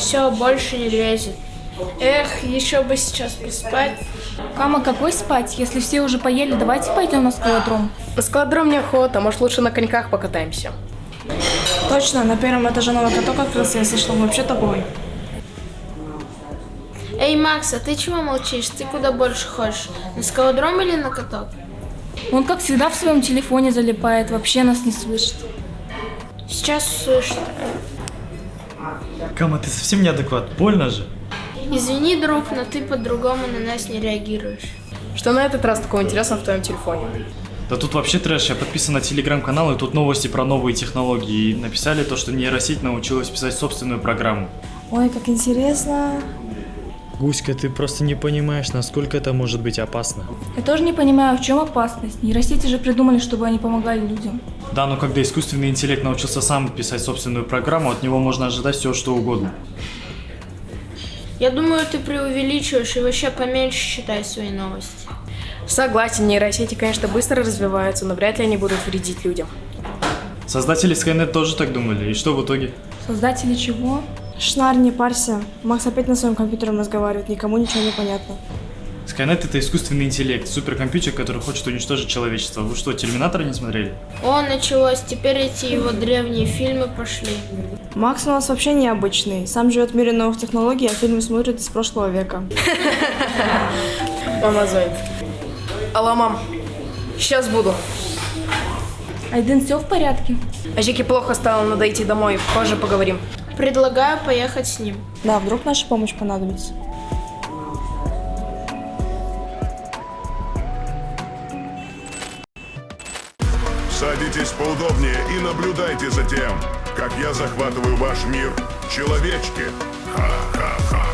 Все, больше не лезет. Эх, еще бы сейчас поспать. Кама, какой спать? Если все уже поели, давайте пойдем на скалодром. На скалодром неохота, может лучше на коньках покатаемся. Точно, на первом этаже новый каток открылся, если что, вообще такой. Эй, Макс, а ты чего молчишь? Ты куда больше хочешь? На скалодром или на каток? Он, как всегда, в своем телефоне залипает, вообще нас не слышит. Сейчас услышит. Кама, ты совсем неадекват, больно же. Извини, друг, но ты по-другому на нас не реагируешь. Что на этот раз такого интересного в твоем телефоне? Да тут вообще трэш, я подписан на телеграм-канал, и тут новости про новые технологии. И написали то, что нейросеть научилась писать собственную программу. Ой, как интересно. Гуська, ты просто не понимаешь, насколько это может быть опасно. Я тоже не понимаю, в чем опасность. Нейросети же придумали, чтобы они помогали людям. Да, но когда искусственный интеллект научился сам писать собственную программу, от него можно ожидать все, что угодно. Я думаю, ты преувеличиваешь и вообще поменьше читай свои новости. Согласен, нейросети, конечно, быстро развиваются, но вряд ли они будут вредить людям. Создатели Skynet тоже так думали, и что в итоге? Создатели чего? Шнарь, не парься. Макс опять на своем компьютере разговаривает, никому ничего не понятно. Skynet — это искусственный интеллект, суперкомпьютер, который хочет уничтожить человечество. Вы что, Терминатора не смотрели? О, началось. Теперь эти его древние фильмы пошли. Макс у нас вообще необычный. Сам живет в мире новых технологий, а фильмы смотрит из прошлого века. Мама звонит. Алло, мам. Сейчас буду. Айден, все в порядке? Ажике плохо стало, надо идти домой. Позже поговорим. Предлагаю поехать с ним. Да, вдруг наша помощь понадобится. Садитесь поудобнее и наблюдайте за тем, как я захватываю ваш мир, человечки. Ха-ха-ха.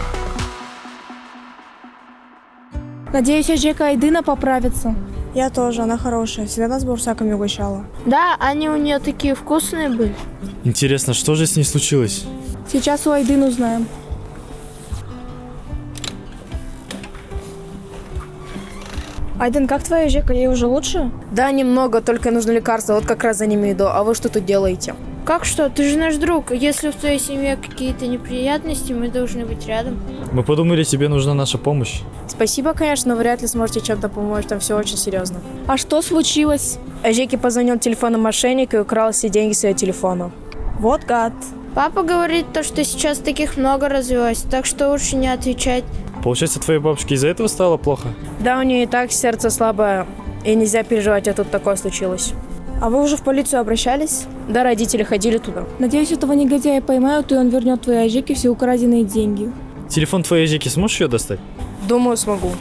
Надеюсь, Ажека Айдена поправится. Я тоже, она хорошая, всегда нас бурсаками угощала. Да, они у нее такие вкусные были. Интересно, что же с ней случилось? Сейчас у Айден узнаем. Айден, как твоя Жека, ей уже лучше? Да, немного, только нужно лекарства, вот как раз за ними иду. А вы что тут делаете? Как что? Ты же наш друг. Если в твоей семье какие-то неприятности, мы должны быть рядом. Мы подумали, тебе нужна наша помощь. Спасибо, конечно, но вряд ли сможете чем-то помочь, там все очень серьезно. А что случилось? Ажеке позвонил телефонный мошенник и украл все деньги с ее телефона. Вот гад. Папа говорит то, что сейчас таких много развелось, так что лучше не отвечать. Получается, твоей бабушке из-за этого стало плохо? Да, у нее и так сердце слабое, и нельзя переживать, а тут такое случилось. А вы уже в полицию обращались? Да, родители ходили туда. Надеюсь, этого негодяя поймают, и он вернет твоей Ажеке все украденные деньги. Телефон твоей Ажики, сможешь ее достать? Думаю, смогу.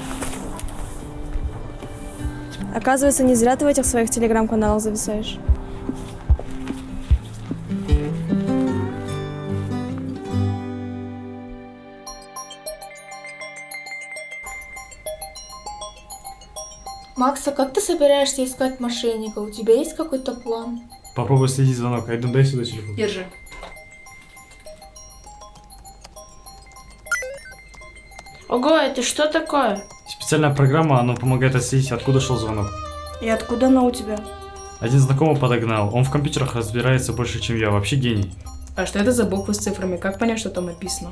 Оказывается, не зря ты в этих своих телеграм-каналах зависаешь. Макс, а как ты собираешься искать мошенника? У тебя есть какой-то план? Попробуй следить звонок. Айден, дай сюда телефон. Держи. Ого, это что такое? Специальная программа, она помогает отследить, откуда шел звонок. И откуда она у тебя? Один знакомый подогнал. Он в компьютерах разбирается больше, чем я. Вообще гений. А что это за буквы с цифрами? Как понять, что там написано?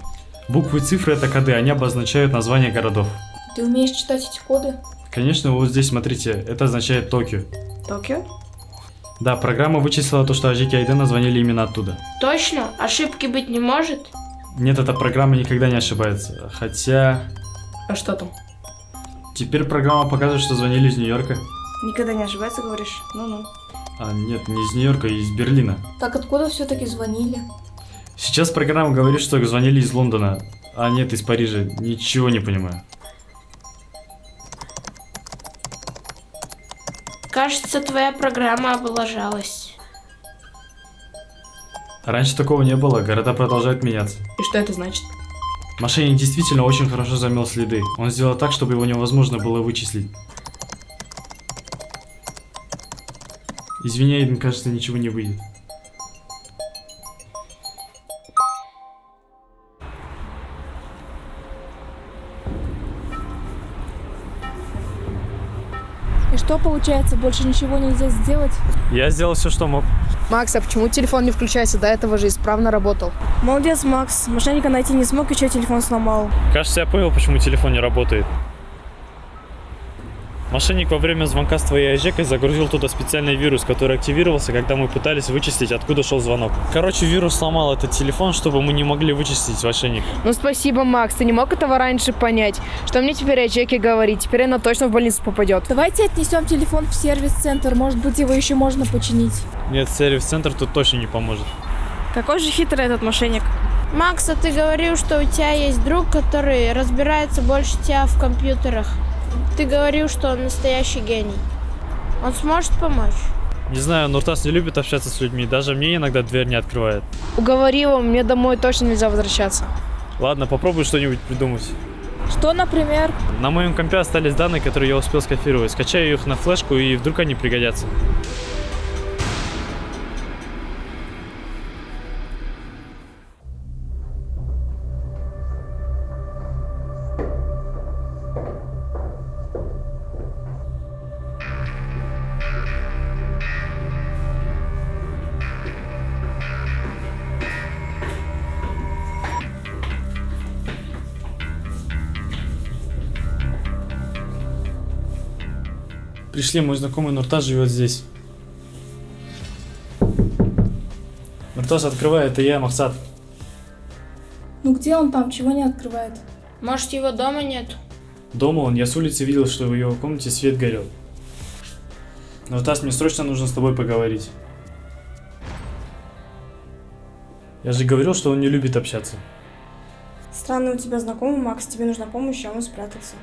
Буквы и цифры — это коды, они обозначают названия городов. Ты умеешь читать эти коды? Конечно, вот здесь, смотрите, это означает Токио. Токио? Да, программа вычислила то, что Ажики и Айдена звонили именно оттуда. Точно? Ошибки быть не может? Нет, эта программа никогда не ошибается. Хотя... А что там? Теперь программа показывает, что звонили из Нью-Йорка. Никогда не ошибается, говоришь? Ну-ну. А нет, не из Нью-Йорка, а из Берлина. Так откуда все-таки звонили? Сейчас программа говорит, что звонили из Лондона. А нет, из Парижа. Ничего не понимаю. Кажется, твоя программа облажалась. Раньше такого не было, города продолжают меняться. И что это значит? Мошенник действительно очень хорошо замел следы. Он сделал так, чтобы его невозможно было вычислить. Извини, Айден, кажется, ничего не выйдет. И что получается, больше ничего нельзя сделать? Я сделал все, что мог. Макс, а почему телефон не включается? До этого же исправно работал. Молодец, Макс. Мошенника найти не смог, еще телефон сломал. Кажется, я понял, почему телефон не работает. Мошенник во время звонка с твоей Айжекой загрузил туда специальный вирус, который активировался, когда мы пытались вычислить, откуда шел звонок. Короче, вирус сломал этот телефон, чтобы мы не могли вычислить мошенника. Ну спасибо, Макс, ты не мог этого раньше понять? Что мне теперь о Джеке говорить? Теперь она точно в больницу попадет. Давайте отнесем телефон в сервис-центр, может быть, его еще можно починить. Нет, сервис-центр тут точно не поможет. Какой же хитрый этот мошенник. Макс, а ты говорил, что у тебя есть друг, который разбирается больше тебя в компьютерах. Ты говорил, что он настоящий гений. Он сможет помочь? Не знаю, Нуртас не любит общаться с людьми, даже мне иногда дверь не открывает. Уговорила, мне домой точно нельзя возвращаться. Ладно, попробуй что-нибудь придумать. Что, например? На моем компе остались данные, которые я успел скопировать. Скачаю их на флешку, и вдруг они пригодятся. Пришли, мой знакомый Нуртас живет здесь. Нуртас, открывай, это я, Махсат. Ну где он там, чего не открывает? Может, его дома нет? Дома он, я с улицы видел, что в его комнате свет горел. Нуртас, мне срочно нужно с тобой поговорить. Я же говорил, что он не любит общаться. Странный у тебя знакомый, Макс. Тебе нужна помощь, а он спрятался.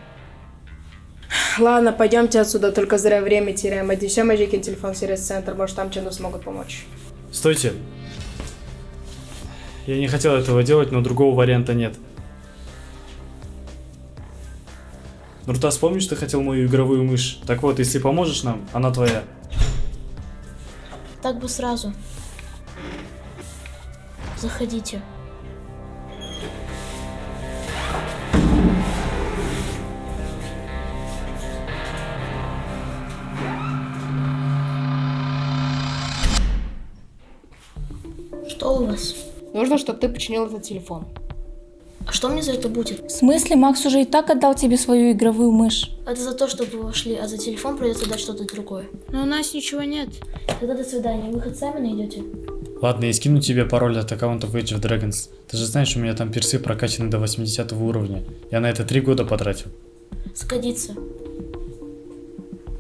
Ладно, пойдемте отсюда, только зря время теряем. Отнесем Джеки телефон в сервис-центр, может там чем-то смогут помочь. Стойте. Я не хотел этого делать, но другого варианта нет. Нуртас, помнишь, ты хотел мою игровую мышь? Так вот, если поможешь нам, она твоя. Так бы сразу. Заходите. Что у вас? Нужно, чтобы ты починил этот телефон. А что мне за это будет? В смысле, Макс уже и так отдал тебе свою игровую мышь? Это за то, чтобы вы вошли, а за телефон придется дать что-то другое. Но у нас ничего нет. Тогда до свидания. Выход сами найдете. Ладно, я скину тебе пароль от аккаунта в Age of Dragons. Ты же знаешь, у меня там персы прокачаны до 80 уровня. Я на это 3 года потратил. Сгодится.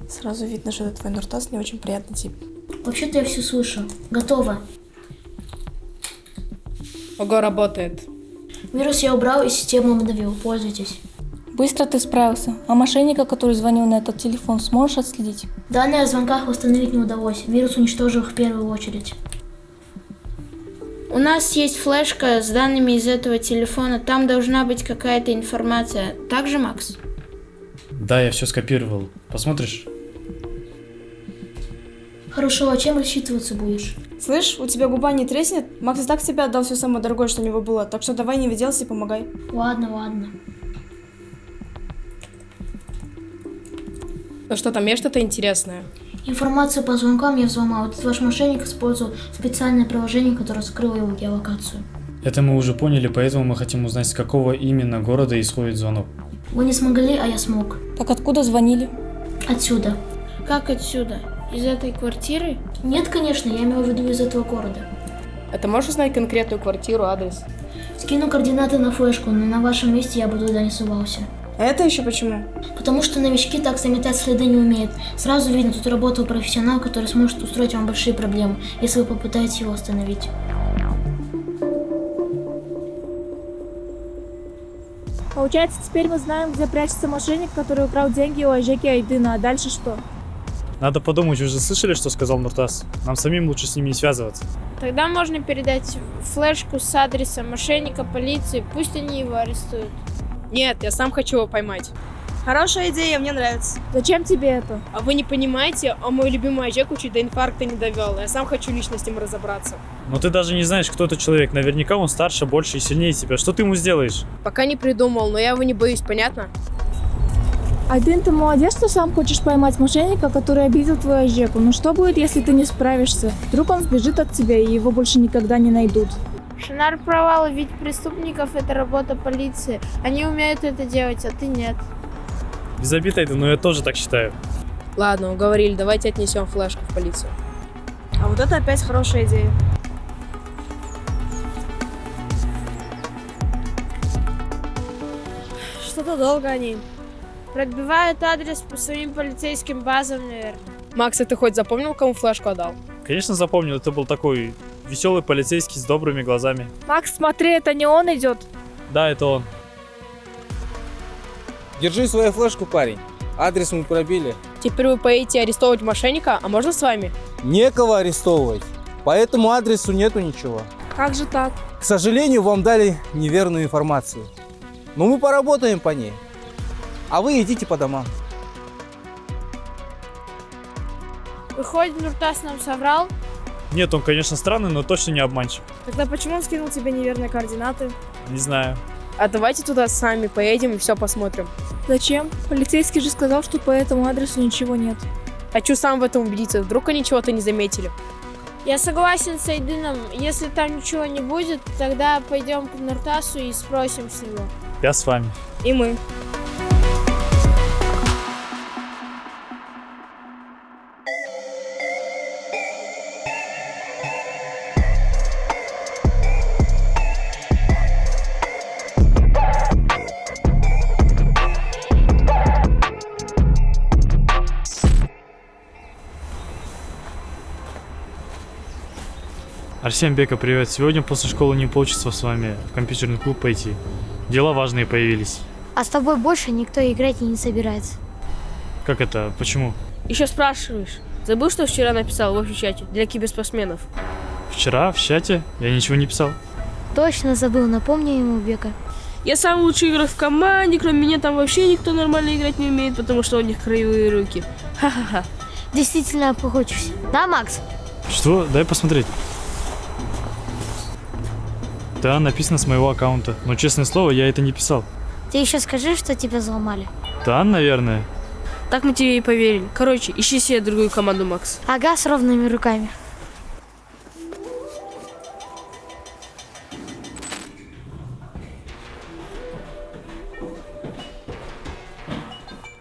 Сразу видно, что это твой Нуртас не очень приятный тип. Вообще-то я все слышу. Готово. Ого, работает. Вирус я убрал и систему обновил. Пользуйтесь. Быстро ты справился. А мошенника, который звонил на этот телефон, сможешь отследить? Данные о звонках восстановить не удалось. Вирус уничтожил их в первую очередь. У нас есть флешка с данными из этого телефона. Там должна быть какая-то информация. Так же, Макс? Да, я все скопировал. Посмотришь? Хорошо, а чем рассчитываться будешь? Слышь, у тебя губа не треснет? Макс и так тебе отдал все самое дорогое, что у него было. Так что давай не веделся и помогай. Ладно. Ну что, там есть что-то интересное? Информацию по звонкам я взломал. Этот ваш мошенник использовал специальное приложение, которое скрыло его геолокацию. Это мы уже поняли, поэтому мы хотим узнать, с какого именно города исходит звонок. Вы не смогли, а я смог. Так откуда звонили? Отсюда. Как отсюда? Из этой квартиры? Нет, конечно, я имел в виду из этого города. Это можешь узнать конкретную квартиру, адрес? Скину координаты на флешку, но на вашем месте я бы туда не сувался. А это еще почему? Потому что новички так заметать следы не умеют. Сразу видно, тут работал профессионал, который сможет устроить вам большие проблемы, если вы попытаетесь его остановить. Получается, теперь мы знаем, где прячется мошенник, который украл деньги у Айжеки Айдына. А дальше что? Надо подумать, вы же слышали, что сказал Нуртас? Нам самим лучше с ними не связываться. Тогда можно передать флешку с адресом мошенника полиции, пусть они его арестуют. Нет, я сам хочу его поймать. Хорошая идея, мне нравится. Зачем тебе это? А вы не понимаете, а мой любимый Айжеку чуть до инфаркта не довел. Я сам хочу лично с ним разобраться. Но ты даже не знаешь, кто этот человек. Наверняка он старше, больше и сильнее тебя. Что ты ему сделаешь? Пока не придумал, но я его не боюсь, понятно? Айдын, ты молодец, что сам хочешь поймать мошенника, который обидел твою Жеку. Но что будет, если ты не справишься? Вдруг он сбежит от тебя, и его больше никогда не найдут. Шинар права, ведь преступников это работа полиции. Они умеют это делать, а ты нет. Без обид, Айдын, но я тоже так считаю. Ладно, уговорили, давайте отнесем флешку в полицию. А вот это опять хорошая идея. Что-то долго они. Пробивают адрес по своим полицейским базам, наверное. Макс, а ты хоть запомнил, кому флешку отдал? Конечно, запомнил, это был такой веселый полицейский с добрыми глазами. Макс, смотри, это не он идет. Да, это он. Держи свою флешку, парень. Адрес мы пробили. Теперь вы поедете арестовывать мошенника, а можно с вами? Некого арестовывать. По этому адресу нету ничего. Как же так? К сожалению, вам дали неверную информацию. Но мы поработаем по ней. А вы идите по домам. Выходит, Нуртас нам соврал? Нет, он, конечно, странный, но точно не обманщик. Тогда почему он скинул тебе неверные координаты? Не знаю. А давайте туда сами поедем и все посмотрим. Зачем? Полицейский же сказал, что по этому адресу ничего нет. Хочу сам в этом убедиться, вдруг они чего-то не заметили. Я согласен с Айдыном. Если там ничего не будет, тогда пойдем к Нуртасу и спросим с него. Я с вами. И мы. Арсен, Бека, привет. Сегодня после школы не получится с вами в компьютерный клуб пойти. Дела важные появились. А с тобой больше никто играть и не собирается. Как это? Почему? Еще спрашиваешь. Забыл, что вчера написал в общем чате для киберспортсменов? Вчера в чате я ничего не писал. Точно забыл, напомни ему, Бека. Я самый лучший игрок в команде, кроме меня там вообще никто нормально играть не умеет, потому что у них краевые руки. Ха-ха-ха. Действительно обхохочешься. Да, Макс? Что? Дай посмотреть. Да, написано с моего аккаунта. Но, честное слово, я это не писал. Ты еще скажи, что тебя взломали. Да, наверное. Так мы тебе и поверили. Короче, ищи себе другую команду, Макс. Ага, с ровными руками.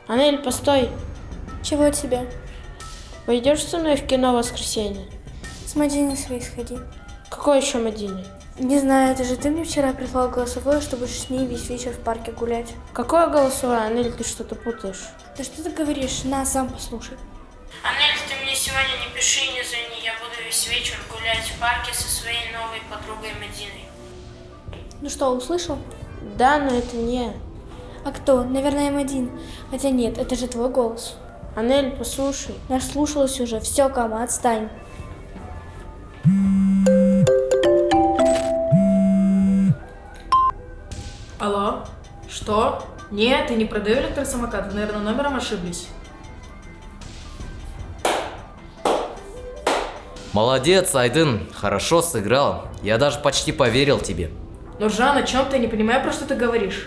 Анель, постой. Чего тебе? Пойдешь со мной в кино в воскресенье? С Мадиной своей сходи. Какой еще Мадиной? Не знаю, это же ты мне вчера прислал голосовое, чтобы с ней весь вечер в парке гулять. Какое голосовое, Анель, ты что-то путаешь? Да что ты говоришь? На, сам послушай. Анель, ты мне сегодня не пиши, не звони. Я буду весь вечер гулять в парке со своей новой подругой Мадиной. Ну что, услышал? Да, но это не я. А кто? Наверное, Мадин. Хотя нет, это же твой голос. Анель, послушай. Наслушалась уже. Все, Кама, отстань. Алло? Что? Нет, я не продаю электросамокат. Вы, наверное, номером ошиблись. Молодец, Айдын, хорошо сыграл. Я даже почти поверил тебе. Нуржан, о чем ты? Не понимаю, про что ты говоришь.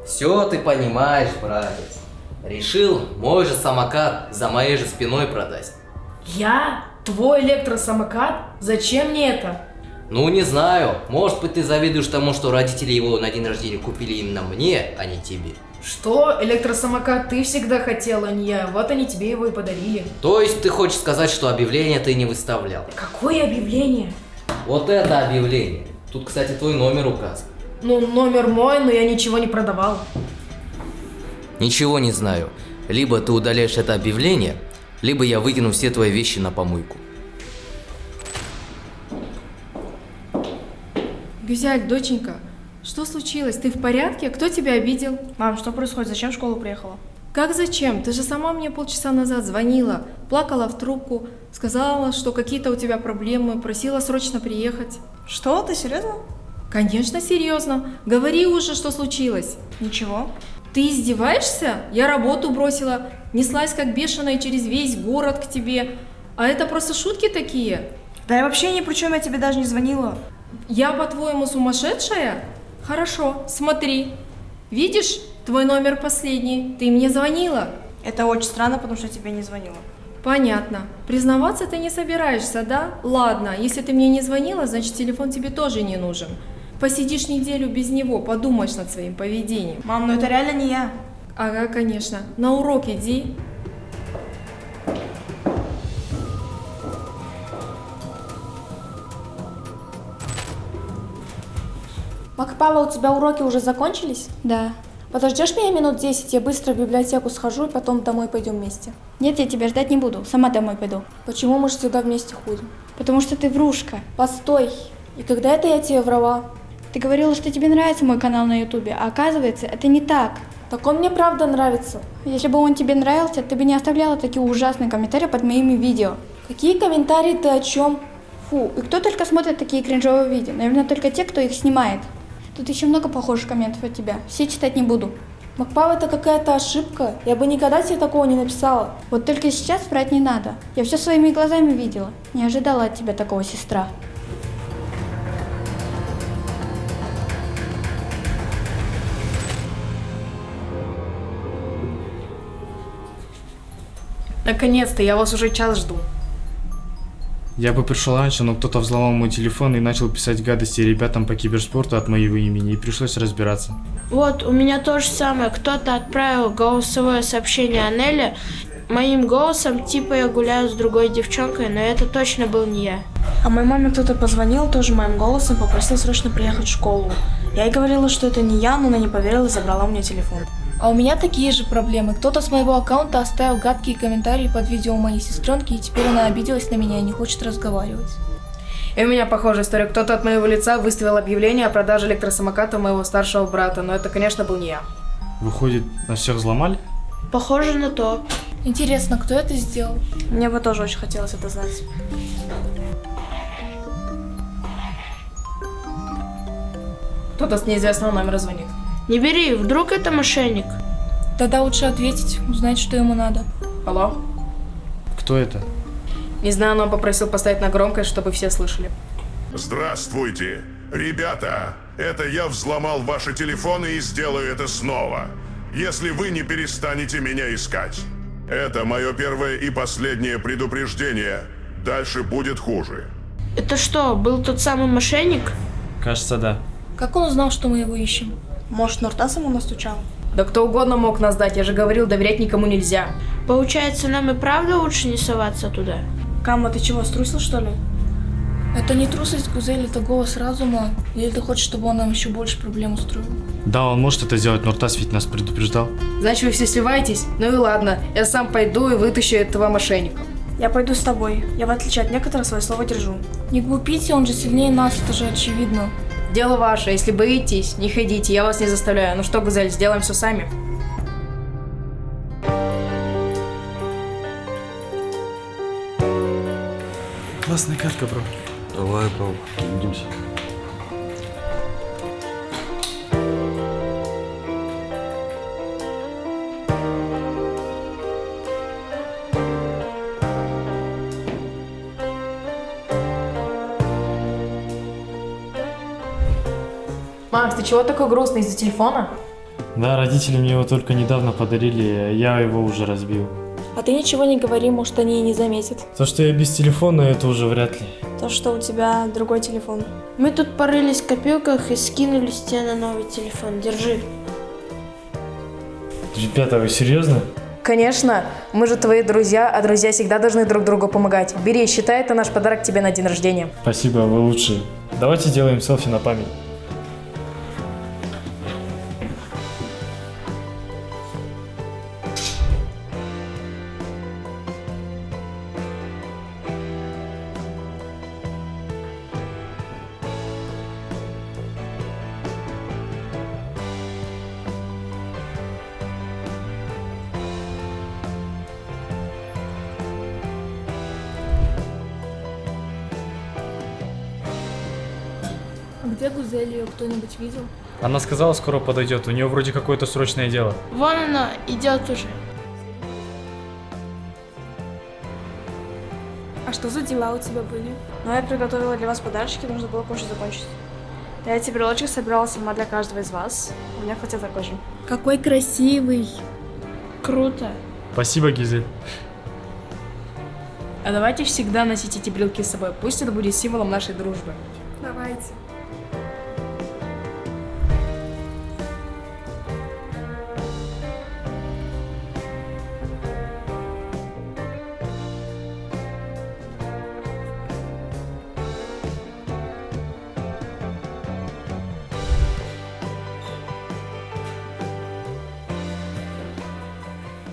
Все ты понимаешь, братец. Решил мой же самокат за моей же спиной продать. Я? Твой электросамокат? Зачем мне это? Ну, не знаю. Может быть, ты завидуешь тому, что родители его на день рождения купили именно мне, а не тебе. Что? Электросамокат ты всегда хотела, а не я. Вот они тебе его и подарили. То есть ты хочешь сказать, что объявление ты не выставлял? Какое объявление? Вот это объявление. Тут, кстати, твой номер указан. Ну, номер мой, но я ничего не продавал. Ничего не знаю. Либо ты удаляешь это объявление, либо я выкину все твои вещи на помойку. Гюзяль, доченька, что случилось? Ты в порядке? Кто тебя обидел? Мам, что происходит? Зачем в школу приехала? Как зачем? Ты же сама мне полчаса назад звонила, плакала в трубку, сказала, что какие-то у тебя проблемы, просила срочно приехать. Что? Ты серьезно? Конечно, серьезно. Говори уже, что случилось. Ничего. Ты издеваешься? Я работу бросила, неслась как бешеная через весь город к тебе. А это просто шутки такие? Да я вообще ни при чем, я тебе даже не звонила. Я, по-твоему, сумасшедшая? Хорошо, смотри. Видишь, Твой номер последний. Ты мне звонила? Это очень странно, потому что я тебе не звонила. Понятно. Признаваться ты не собираешься, да? Ладно, если ты мне не звонила, значит телефон тебе тоже не нужен. Посидишь неделю без него, подумаешь над своим поведением. Мам, ну это реально не я. Ага, конечно. На урок иди. Макпава, у тебя уроки уже закончились? Да. Подождешь меня минут 10, я быстро в библиотеку схожу и потом домой пойдем вместе. Нет, я тебя ждать не буду. Сама домой пойду. Почему мы же всегда вместе ходим? Потому что ты врушка. Постой. И когда это я тебе врала? Ты говорила, что тебе нравится мой канал на ютубе, а оказывается, это не так. Так он мне правда нравится. Если бы он тебе нравился, ты бы не оставляла такие ужасные комментарии под моими видео. Какие комментарии, ты о чем? Фу, и кто только смотрит такие кринжовые видео? Наверное, только те, кто их снимает. Тут еще много похожих комментов от тебя. Все читать не буду. Макпав, это какая-то ошибка. Я бы никогда тебе такого не написала. Вот только сейчас врать не надо. Я все своими глазами видела. Не ожидала от тебя такого, сестра. Наконец-то, я вас уже час жду. Я бы пришел раньше, но кто-то взломал мой телефон и начал писать гадости ребятам по киберспорту от моего имени, и пришлось разбираться. Вот, у меня то же самое. Кто-то отправил голосовое сообщение Анеле моим голосом, типа я гуляю с другой девчонкой, но это точно был не я. А моей маме кто-то позвонил тоже моим голосом, попросил срочно приехать в школу. Я ей говорила, что это не я, но она не поверила и забрала у меня телефон. А у меня такие же проблемы. Кто-то с моего аккаунта оставил гадкие комментарии под видео моей сестренки, и теперь она обиделась на меня и не хочет разговаривать. И у меня похожая история. Кто-то от моего лица выставил объявление о продаже электросамоката моего старшего брата, но это, конечно, был не я. Выходит, нас всех взломали? Похоже на то. Интересно, кто это сделал? Мне бы тоже очень хотелось это знать. Кто-то с неизвестного номера звонит. Не бери, вдруг это мошенник. Тогда лучше ответить, узнать, что ему надо. Алло? Кто это? Не знаю, но он попросил поставить на громкость, чтобы все слышали. Здравствуйте. Ребята, это я взломал ваши телефоны и сделаю это снова, если вы не перестанете меня искать. Это мое первое и последнее предупреждение. Дальше будет хуже. Это что, был тот самый мошенник? Кажется, да. Как он узнал, что мы его ищем? Может, Нуртас ему настучал? Да кто угодно мог нас дать, я же говорил, доверять никому нельзя. Получается, нам и правда лучше не соваться туда? Кама, ты чего, струсил, что ли? Это не трусость, Гузель, это голос разума. Или ты хочешь, чтобы он нам еще больше проблем устроил? Да, он может это сделать, Нуртас ведь нас предупреждал. Значит, вы все сливаетесь? Ну и ладно, я сам пойду и вытащу этого мошенника. Я пойду с тобой. Я, в отличие от некоторых, свое слово держу. Не глупите, он же сильнее нас, это же очевидно. Дело ваше, если боитесь, не ходите, я вас не заставляю. Ну что, Гузель, сделаем все сами. Классная катка, бро. Давай, бро, увидимся. Макс, ты чего такой грустный из-за телефона? Да, родители мне его только недавно подарили, я его уже разбил. А ты ничего не говори, может они и не заметят. То, что я без телефона, это уже вряд ли. То, что у тебя другой телефон. Мы тут порылись в копилках и скинули тебе на новый телефон. Держи. Ребята, вы серьезно? Конечно, мы же твои друзья, а друзья всегда должны друг другу помогать. Бери, считай, это наш подарок тебе на день рождения. Спасибо, вы лучшие. Давайте сделаем селфи на память. А где Гузель, ее кто-нибудь видел? Она сказала, скоро подойдет, у нее вроде какое-то срочное дело. Вон она, идет уже. А что за дела у тебя были? Но я приготовила для вас подарочки, нужно было кое-что закончить. Я эти брелочки собирала сама для каждого из вас. У меня хватит такой же. Какой красивый. Круто. Спасибо, Гизель. А давайте всегда носить эти брелки с собой. Пусть это будет символом нашей дружбы. Давайте.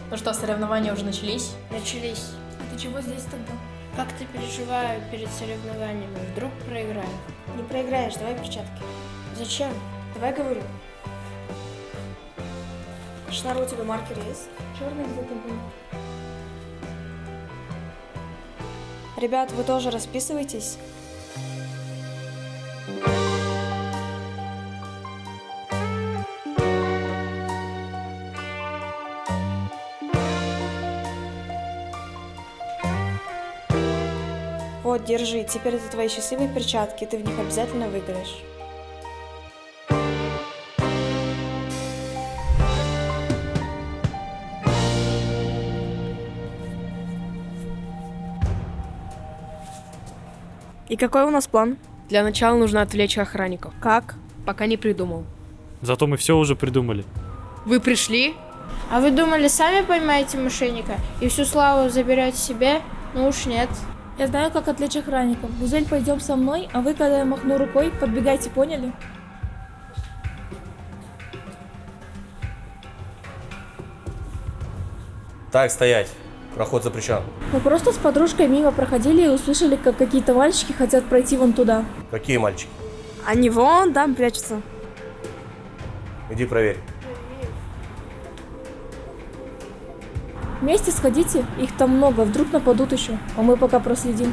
Ну что, соревнования уже начались? Начались. А ты чего здесь тогда? Как-то переживаю перед соревнованиями. Вдруг проиграю. Не проиграешь, давай перчатки. Зачем? Давай говорю. Шнар, у тебя маркер есть? Черный где-то был. Ребят, вы тоже расписывайтесь. Вот, держи. Теперь это твои счастливые перчатки. Ты в них обязательно выиграешь. И какой у нас план? Для начала нужно отвлечь охранников. Как? Пока не придумал. Зато мы все уже придумали. Вы пришли? А вы думали, сами поймаете мошенника и всю славу заберете себе? Ну уж нет. Я знаю, как отвлечь охранников. Гузель, пойдем со мной, а вы, когда я махну рукой, подбегайте, поняли? Так, стоять. Проход запрещен. Мы просто с подружкой мимо проходили и услышали, как какие-то мальчики хотят пройти вон туда. Какие мальчики? Они вон там прячутся. Иди проверь. Вместе сходите, их там много, вдруг нападут еще, а мы пока проследим.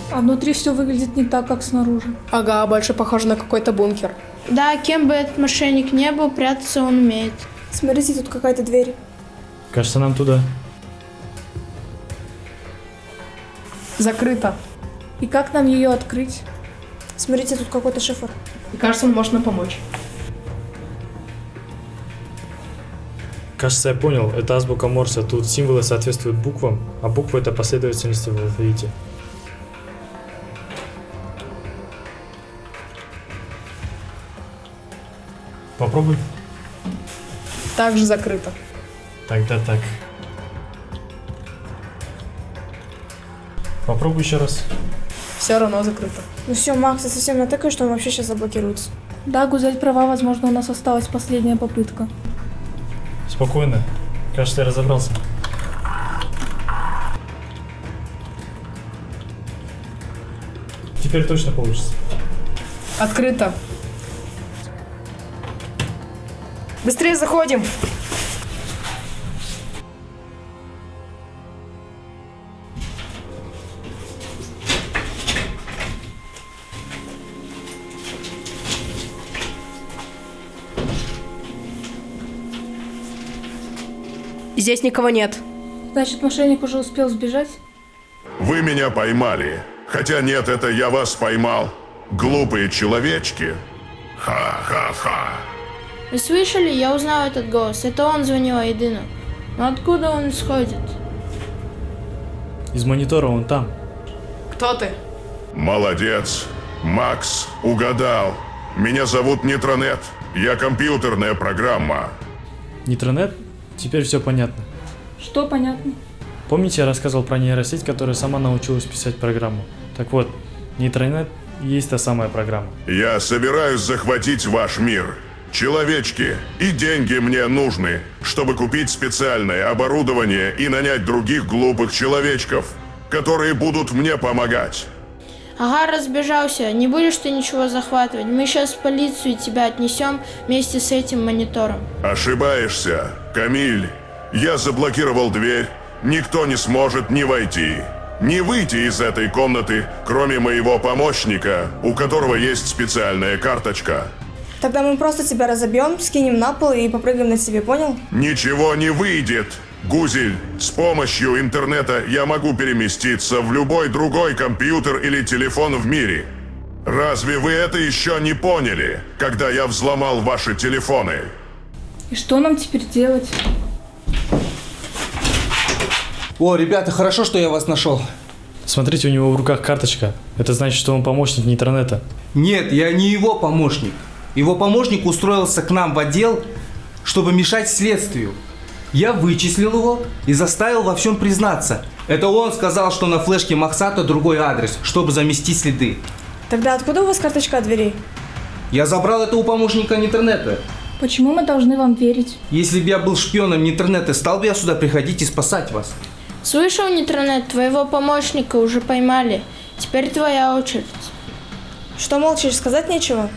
А внутри все выглядит не так, как снаружи. Ага, больше похоже на какой-то бункер. Да, кем бы этот мошенник не был, прятаться он умеет. Смотрите, тут какая-то дверь. Кажется, нам туда. Закрыто. И как нам ее открыть? Смотрите, тут какой-то шифр. И кажется, он может нам помочь. Кажется, я понял. Это азбука Морса. Тут символы соответствуют буквам, а буквы — это последовательности в алфавите. Попробуй. Также закрыто. Тогда так. Попробуй еще раз. Все равно закрыто. Ну все, Макс, ты совсем натыкаешь, что он вообще сейчас заблокируется. Да, Гузель права, возможно, у нас осталась последняя попытка. Спокойно. Кажется, я разобрался. Теперь точно получится. Открыто. Быстрее заходим. Здесь никого нет. Значит, мошенник уже успел сбежать? Вы меня поймали. Хотя нет, это я вас поймал. Глупые человечки. Ха-ха-ха. Вы слышали? Я узнал этот голос. Это он звонил Айдыну. Но откуда он исходит? Из монитора он там. Кто ты? Молодец. Макс, угадал. Меня зовут Нитронет. Я компьютерная программа. Нитронет? Теперь все понятно. Что понятно? Помните, я рассказывал про нейросеть, которая сама научилась писать программу? Так вот, Нитронет и есть та самая программа. Я собираюсь захватить ваш мир. Человечки, и деньги мне нужны, чтобы купить специальное оборудование и нанять других глупых человечков, которые будут мне помогать. Ага, разбежался. Не будешь ты ничего захватывать. Мы сейчас в полицию тебя отнесем вместе с этим монитором. Ошибаешься, Камиль. Я заблокировал дверь. Никто не сможет ни войти, ни выйти из этой комнаты, кроме моего помощника, у которого есть специальная карточка. Тогда мы просто тебя разобьем, скинем на пол и попрыгаем на тебе, понял? Ничего не выйдет. Гузель, с помощью интернета я могу переместиться в любой другой компьютер или телефон в мире. Разве вы это еще не поняли, когда я взломал ваши телефоны? И что нам теперь делать? О, ребята, хорошо, что я вас нашел. Смотрите, у него в руках карточка. Это значит, что он помощник интернета. Нет, я не его помощник. Его помощник устроился к нам в отдел, чтобы мешать следствию. Я вычислил его и заставил во всем признаться. Это он сказал, что на флешке Махсата другой адрес, чтобы замести следы. Тогда откуда у вас карточка от дверей? Я забрал это у помощника интернета. Почему мы должны вам верить? Если бы я был шпионом интернета, стал бы я сюда приходить и спасать вас. Слышал, интернет, твоего помощника уже поймали. Теперь твоя очередь. Что молчишь, сказать нечего?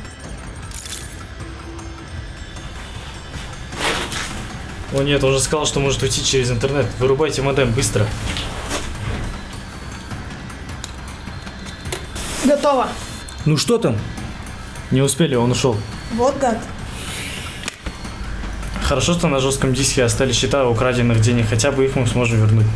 О нет, он же сказал, что может уйти через интернет. Вырубайте модем, быстро. Готово. Ну что там? Не успели, он ушел. Вот гад. Хорошо, что на жестком диске остались счета украденных денег, хотя бы их мы сможем вернуть.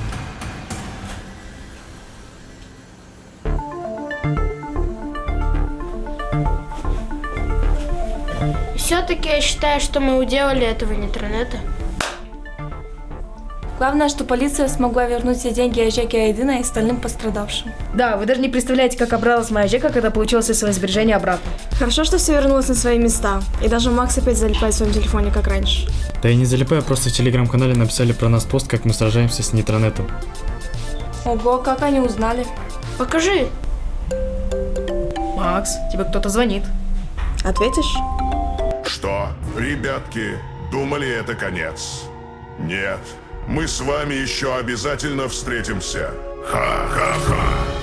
Все-таки я считаю, что мы уделали этого интернета. Главное, что полиция смогла вернуть все деньги Ажеке Айдына и остальным пострадавшим. Да, вы даже не представляете, как обрадовалась моя Жека, когда получила все свои сбережения обратно. Хорошо, что все вернулось на свои места. И даже Макс опять залипает в своем телефоне, как раньше. Да и не залипая, просто в телеграм-канале написали про нас пост, как мы сражаемся с нетронетом. Ого, как они узнали? Покажи. Макс, тебе кто-то звонит. Ответишь? Что, ребятки, думали, это конец? Нет, мы с вами еще обязательно встретимся. Ха-ха-ха.